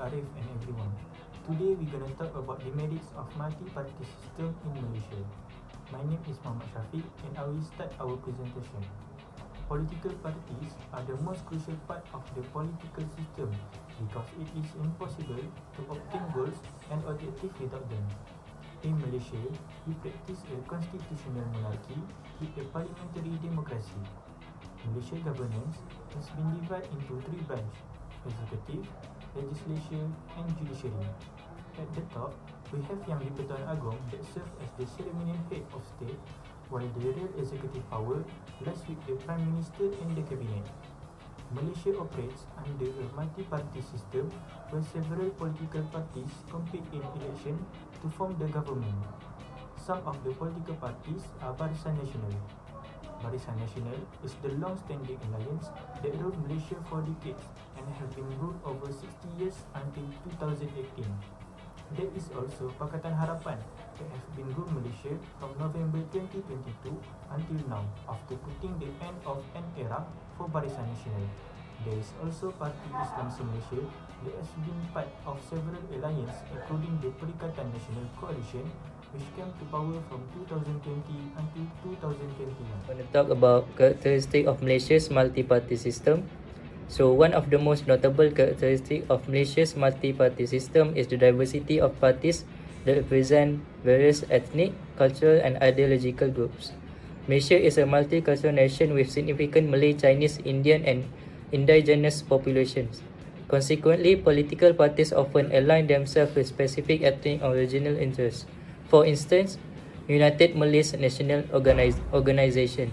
Arif and everyone. Today we're gonna talk about the merits of multi-party system in Malaysia. My name is Muhammad Shafiq and I will start our presentation. Political parties are the most crucial part of the political system because it is impossible to obtain goals and objectives without them. In Malaysia, we practice a constitutional monarchy with a parliamentary democracy. Malaysia governance has been divided into three branches: executive, legislature and judiciary. At the top, we have Yang di-Pertuan Agong that serves as the ceremonial head of state, while the real executive power lies with the Prime Minister and the Cabinet. Malaysia operates under a multi-party system where several political parties compete in election to form the government. Some of the political parties are Barisan Nasional. Barisan Nasional is the long-standing alliance that ruled Malaysia for decades and have been ruled over 60 years until 2018. There is also Pakatan Harapan that have been ruled Malaysia from November 2022 until now after putting the end of an era for Barisan Nasional. There is also Parti Islam Malaysia that has been part of several alliances including the Perikatan Nasional Coalition which came to power from 2020 until 2021. I want to talk about characteristics of Malaysia's multi-party system. So one of the most notable characteristics of Malaysia's multi-party system is the diversity of parties that represent various ethnic, cultural and ideological groups. Malaysia is a multicultural nation with significant Malay, Chinese, Indian and indigenous populations. Consequently, political parties often align themselves with specific ethnic or regional interests. For instance, United Malays National Organisation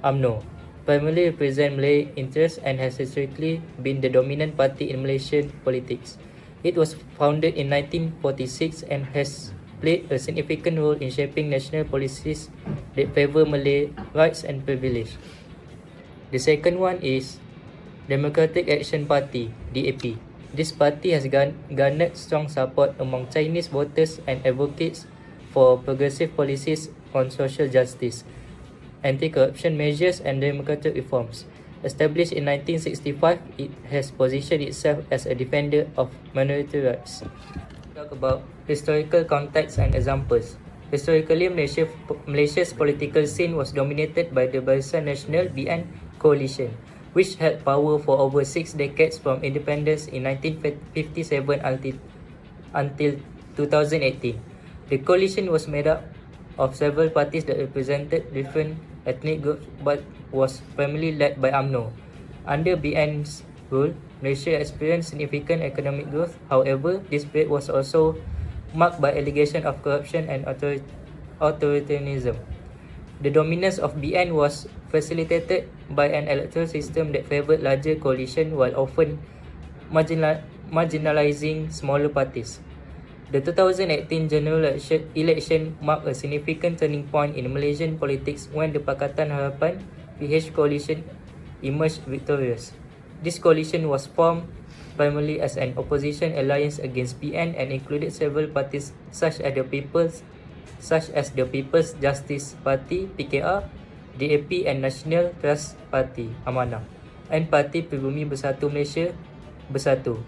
(UMNO) primarily represents Malay interests and has historically been the dominant party in Malaysian politics. It was founded in 1946 and has played a significant role in shaping national policies that favour Malay rights and privilege. The second one is Democratic Action Party (DAP). This party has garnered strong support among Chinese voters and advocates for progressive policies on social justice, anti-corruption measures and democratic reforms. Established in 1965, it has positioned itself as a defender of minority rights. Talk about historical context and examples. Historically, Malaysia's political scene was dominated by the Barisan Nasional (BN) coalition, which held power for over 6 decades from independence in 1957 until 2018. The coalition was made up of several parties that represented different ethnic groups but was primarily led by UMNO. Under BN's rule, Malaysia experienced significant economic growth. However, this period was also marked by allegations of corruption and authoritarianism. The dominance of BN was facilitated by an electoral system that favoured larger coalition while often marginalising smaller parties. The 2018 general election marked a significant turning point in Malaysian politics when the Pakatan Harapan (PH) coalition emerged victorious. This coalition was formed primarily as an opposition alliance against PN and included several parties such as the People's Justice Party (PKR), DAP and National Trust Party (Amanah) and Parti Pribumi Bersatu Malaysia (Bersatu).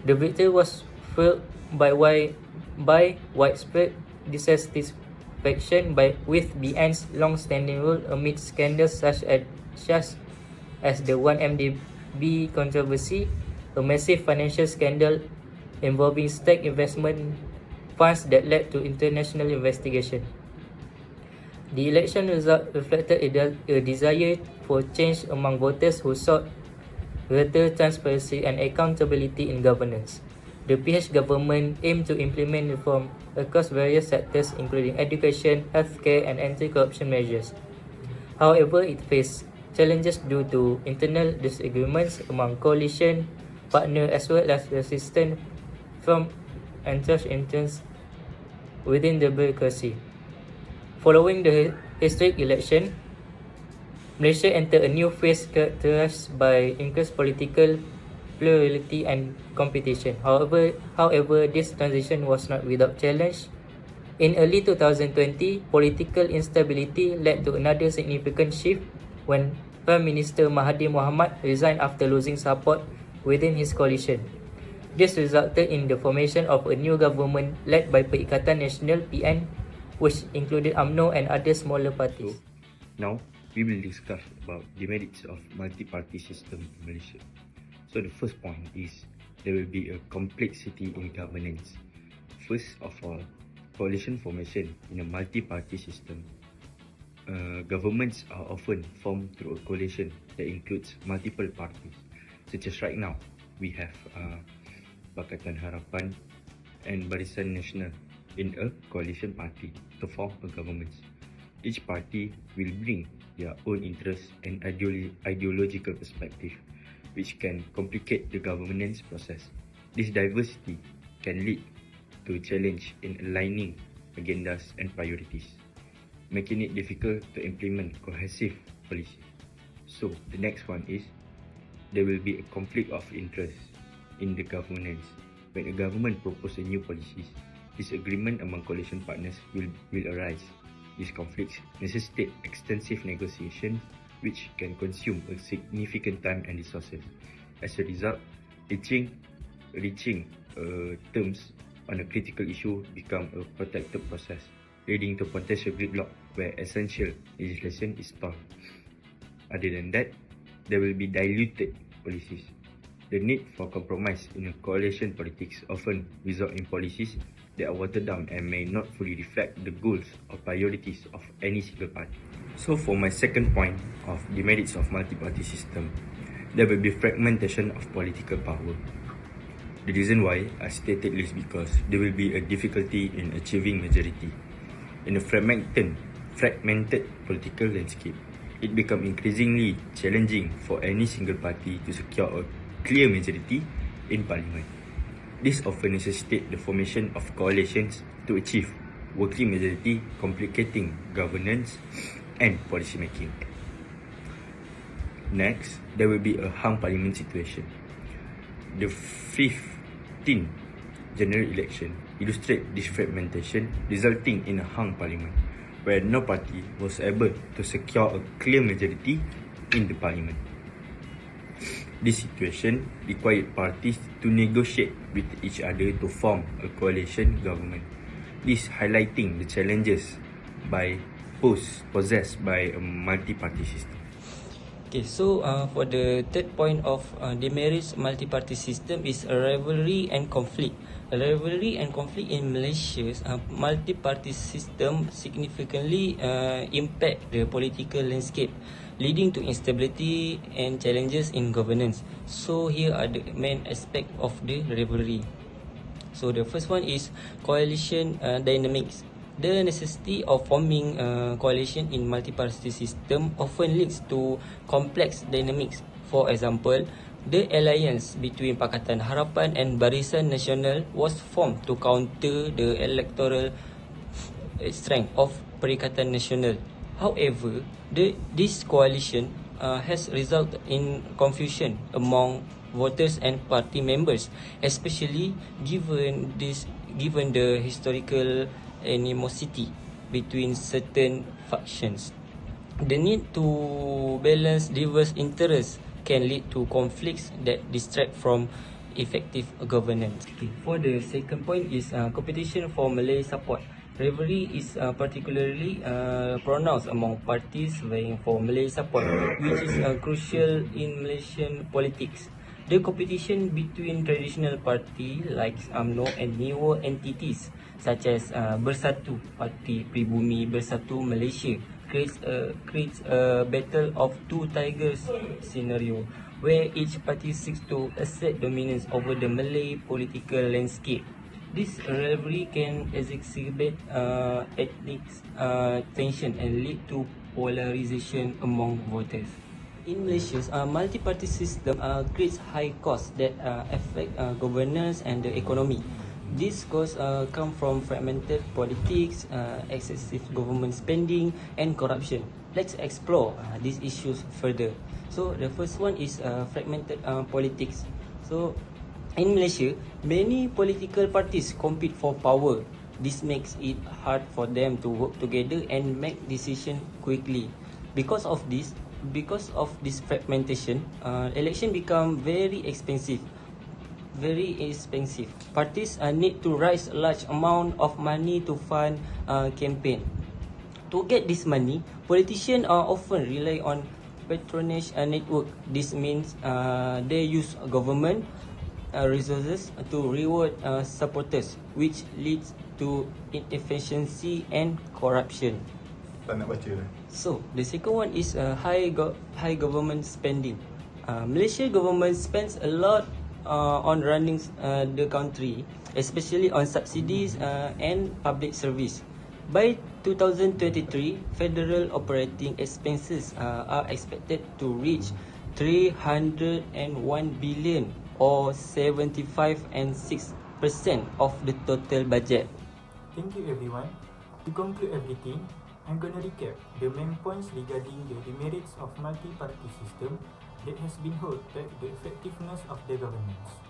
The victory was fueled by widespread dissatisfaction with BN's long-standing rule amid scandals such as the 1MDB controversy, a massive financial scandal involving stake investment funds that led to international investigation. The election result reflected a desire for change among voters who sought greater transparency and accountability in governance. The PH government aimed to implement reform across various sectors including education, healthcare and anti-corruption measures. However, it faced challenges due to internal disagreements among coalition partners as well as resistance from entrenched interests within the bureaucracy. Following the historic election, Malaysia entered a new phase characterized by increased political plurality and competition. However, this transition was not without challenge. In early 2020, political instability led to another significant shift when Prime Minister Mahathir Mohamad resigned after losing support within his coalition. This resulted in the formation of a new government led by Perikatan Nasional (PN), which included UMNO and other smaller parties. Now, we will discuss about demerits of multi-party system in Malaysia. So the first point is there will be a complexity in governance. First of all, coalition formation in a multi-party system. Governments are often formed through a coalition that includes multiple parties, such as right now we have Pakatan Harapan and Barisan Nasional in a coalition party to form a government. Each party will bring their own interests and ideological perspective, which can complicate the governance process. This diversity can lead to a challenge in aligning agendas and priorities, making it difficult to implement cohesive policy. So the next one is there will be a conflict of interest in the governance. When a government proposes a new policies, disagreement among coalition partners will arise. These conflicts necessitate extensive negotiations, which can consume a significant time and resources. As a result, reaching terms on a critical issue become a protracted process, leading to potential gridlock where essential legislation is stalled. Other than that, there will be diluted policies. The need for compromise in a coalition politics often result in policies that are watered down and may not fully reflect the goals or priorities of any single party. So for my second point of demerits of multi-party system, there will be fragmentation of political power. The reason why I stated this because there will be a difficulty in achieving majority. In a fragmented political landscape, it becomes increasingly challenging for any single party to secure a clear majority in parliament. This often necessitates the formation of coalitions to achieve working majority, complicating governance and policy making. Next, there will be a hung parliament situation. The 15th general election illustrates this fragmentation, resulting in a hung parliament, where no party was able to secure a clear majority in the parliament. This situation required parties to negotiate with each other to form a coalition government. This highlighting the challenges possessed by a multi-party system. Okay, so for the third point of demerits multi-party system is a rivalry and conflict. A rivalry and conflict in Malaysia's multi-party system significantly impact the political landscape, leading to instability and challenges in governance. So here are the main aspect of the rivalry. So the first one is coalition dynamics. The necessity of forming a coalition in multi-party system often leads to complex dynamics. For example, the alliance between Pakatan Harapan and Barisan Nasional was formed to counter the electoral strength of Perikatan Nasional. However, this coalition has resulted in confusion among voters and party members, especially given the historical animosity between certain factions. The need to balance diverse interests can lead to conflicts that distract from effective governance. Okay. For the second point is competition for Malay support. Rivalry is particularly pronounced among parties vying for Malay support, which is crucial in Malaysian politics. The competition between traditional parties like UMNO and newer entities such as Bersatu Parti Pribumi Bersatu Malaysia creates a battle of two tigers scenario where each party seeks to assert dominance over the Malay political landscape. This rivalry can exacerbate ethnic tension and lead to polarization among voters. In Malaysia's multi-party system creates high costs that affect governance and the economy. These costs come from fragmented politics, excessive government spending, and corruption. Let's explore these issues further. So the first one is fragmented politics. So in Malaysia, many political parties compete for power. This makes it hard for them to work together and make decisions quickly. Because of this, because of this fragmentation, election become very expensive. Parties need to raise a large amount of money to fund campaign. To get this money, politicians often rely on patronage network. This means they use government resources to reward supporters, which leads to inefficiency and corruption. Tak nak baca dah. So the second one is high government spending. Malaysia government spends a lot on running the country, especially on subsidies and public service. By 2023, federal operating expenses are expected to reach 301 billion, or 75 and 6% of the total budget. Thank you everyone. To conclude everything, I'm gonna recap the main points regarding the demerits of multi-party system that has been held back the effectiveness of the governance.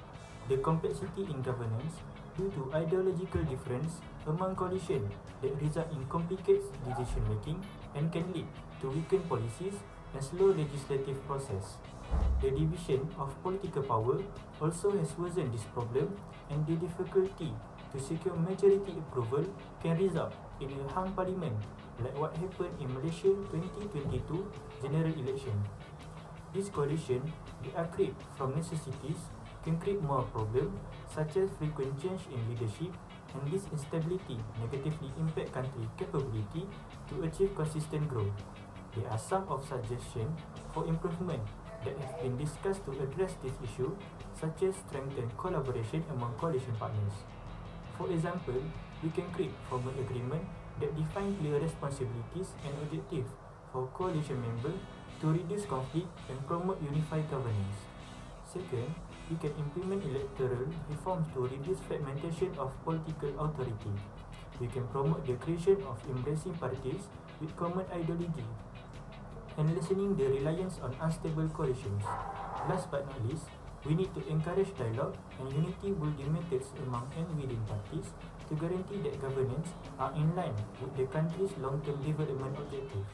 The complexity in governance due to ideological difference among coalition that result in complicated decision making and can lead to weakened policies and slow legislative process. The division of political power also has worsened this problem, and the difficulty to secure majority approval can result in a hung parliament like what happened in Malaysia 2022 general election. This coalition, they are created from necessities, can create more problems such as frequent change in leadership, and this instability negatively impact country capability to achieve consistent growth. There are some of suggestions for improvement that have been discussed to address this issue, such as strengthen collaboration among coalition partners. For example, we can create formal agreement that define clear responsibilities and objectives for coalition members to reduce conflict and promote unified governance. Second, we can implement electoral reforms to reduce fragmentation of political authority. We can promote the creation of embracing parties with common ideology and lessening the reliance on unstable coalitions. Last but not least, we need to encourage dialogue and unity building methods among and within parties to guarantee that governance are in line with the country's long-term development objectives.